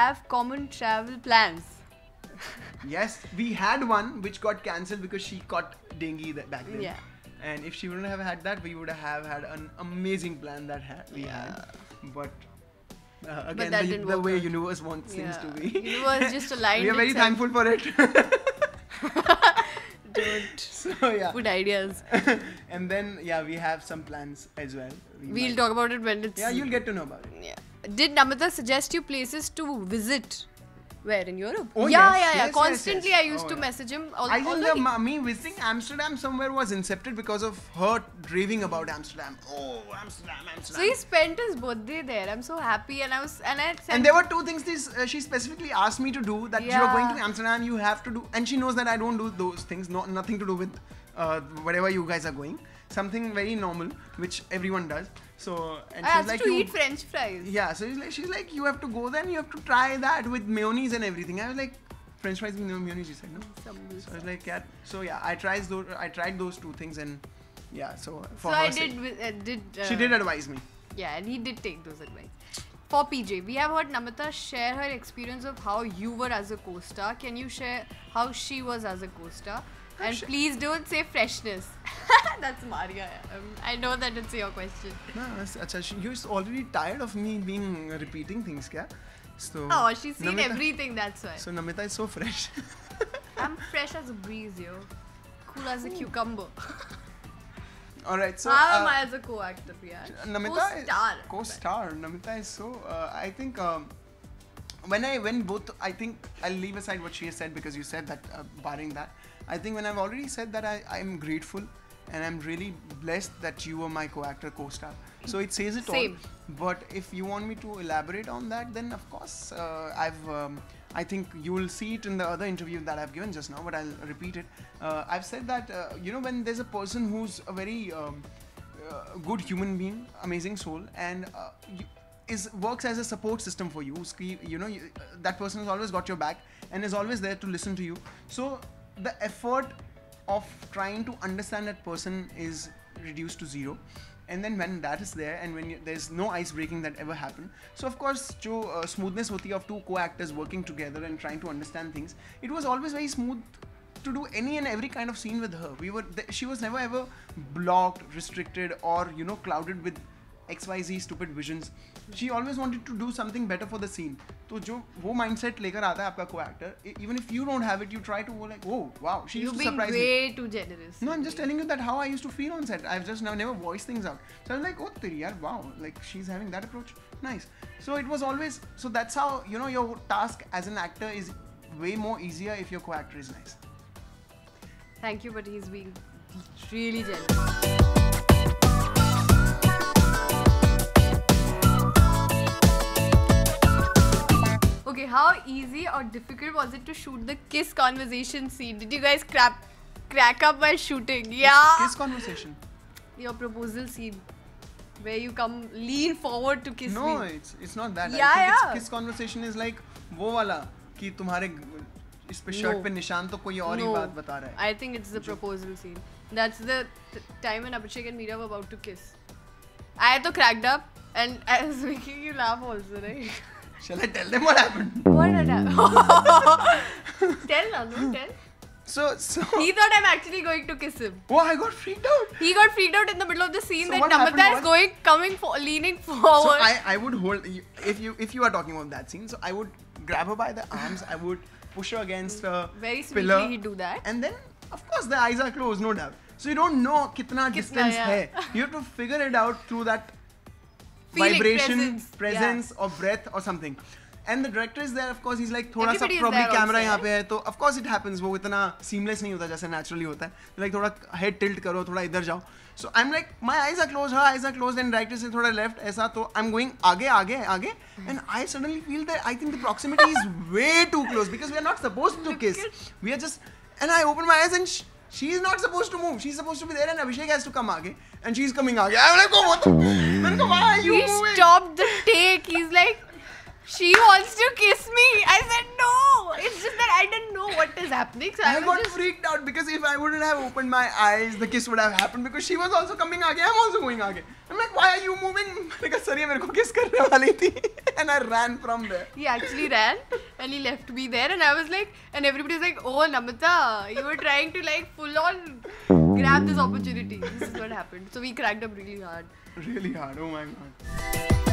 have common travel plans? Yes, we had one which got cancelled because she caught dengue back then. Yeah. And if she wouldn't have had that, we would have had an amazing plan that we had. But again, that didn't the work way out. universe wants things to be. Universe just aligned. We are very itself. thankful for it. Don't So yeah. put ideas. And then we have some plans as well. We'll talk about it when it's... Yeah, you'll get to know about it. Yeah. Did Namita suggest you places to visit? Where, in Europe? Oh, yeah. yes. Constantly Yes. I used to message him. I think Although me visiting Amsterdam somewhere was incepted because of her raving about Amsterdam. Oh, Amsterdam. So he spent his birthday there. I'm so happy, and I said, And there were two things she specifically asked me to do, that you are going to Amsterdam, you have to do, and she knows that I don't do those things, nothing to do with wherever you guys are going. Something very normal, which everyone does. So, and I she's asked like, to eat French fries. Yeah, so she's like, you have to go there and you have to try that with mayonnaise and everything. I was like, French fries with mayonnaise, she said, no? So I was like, yeah. So yeah, I tried those two things, and yeah, so for her sake. She did advise me. Yeah, and he did take those advice. For PJ, we have heard Namita share her experience of how you were as a co-star. Can you share how she was as a co-star? And please don't say freshness. That's Maria. I know that it's your question. No, you're already tired of me repeating things, kya? So, oh, she's seen Namita, everything, that's why. So Namita is so fresh. I'm fresh as a breeze, yo. Cool as a cucumber. Alright, so... How am I as a co-actor, Namita co-star. Namita is so... I think... I think I'll leave aside what she has said, because you said that, barring that. I think when I've already said that I'm grateful and I'm really blessed that you were my co-actor, co-star. So it says it all. But if you want me to elaborate on that, then of course I think you will see it in the other interview that I've given just now, but I'll repeat it. I've said that, when there's a person who's a very good human being, amazing soul, and works as a support system for you, that person has always got your back and is always there to listen to you. So the effort of trying to understand that person is reduced to zero, and then when that is there, and when there's no ice breaking that ever happened, so of course jo smoothness hoti of two co-actors working together and trying to understand things, it was always very smooth to do any and every kind of scene with her. She was never ever blocked, restricted, or clouded with XYZ stupid visions. She always wanted to do something better for the scene. So jo wo mindset lekar aata hai aapka co-actor, even if you don't have it, you try to go like, oh wow, she used to surprise me. You're being way too generous. No, I'm just telling you that how I used to feel on set. I've just never voiced things out. So I was like, oh teri yaar, wow, like she's having that approach. Nice. So it was always, so that's how, your task as an actor is way more easier if your co-actor is nice. Thank you, but he's being really generous. Okay, how easy or difficult was it to shoot the kiss conversation scene? Did you guys crack up while shooting? Yeah. Kiss conversation? Your proposal scene, where you lean forward to kiss me. No, it's not that. Yeah, I think kiss conversation is like वो वाला कि तुम्हारे इस पे shirt पे निशान तो कोई और ही बात बता रहा है. I think it's the proposal scene. That's the time when Abhishek and Meera were about to kiss. I had to cracked up and I was making you laugh also, right? Shall I tell them what happened? What happened? Tell, no, tell. So he thought I'm actually going to kiss him. Oh, I got freaked out. He got freaked out in the middle of the scene that Namita is leaning forward. So I would hold, if you are talking about that scene, so I would grab her by the arms, I would push her against a very pillar. Very sweetly he'd do that. And then, of course, the eyes are closed, no doubt. So you don't know kitna distance hai. You have to figure it out through that feeling, vibration, presence or breath or something. And the director is there, of course, he's like, thoda sa probably camera yahan pe hai, to of course it happens, wo itna seamless nahi hota jaise naturally hota hai. Like thoda head tilt karo, thoda idhar jao. So I'm like, my eyes are closed, her eyes are closed, and director says thoda left, aisa, to I'm going aage, and I suddenly feel that I think the proximity is way too close, because we are not supposed to kiss. We are just, and I open my eyes and she is not supposed to move. She's supposed to be there, and Abhishek has to come aage, and she's coming aage. I'm like, oh, what the? Why are you moving? He stopped the take. He's like, She wants to kiss me. I said no. It's just that I didn't know what is happening. So I got freaked out because if I wouldn't have opened my eyes, the kiss would have happened because she was also coming again. I'm also going again. I'm like, why are you moving? Because sorry, मेरे को kiss करने वाली थी. And I ran from there. He actually ran and he left me there, and I was like, and everybody was like, oh Namrata, you were trying to like full on grab this opportunity. This is what happened. So we cracked up really hard. Really hard. Oh my god.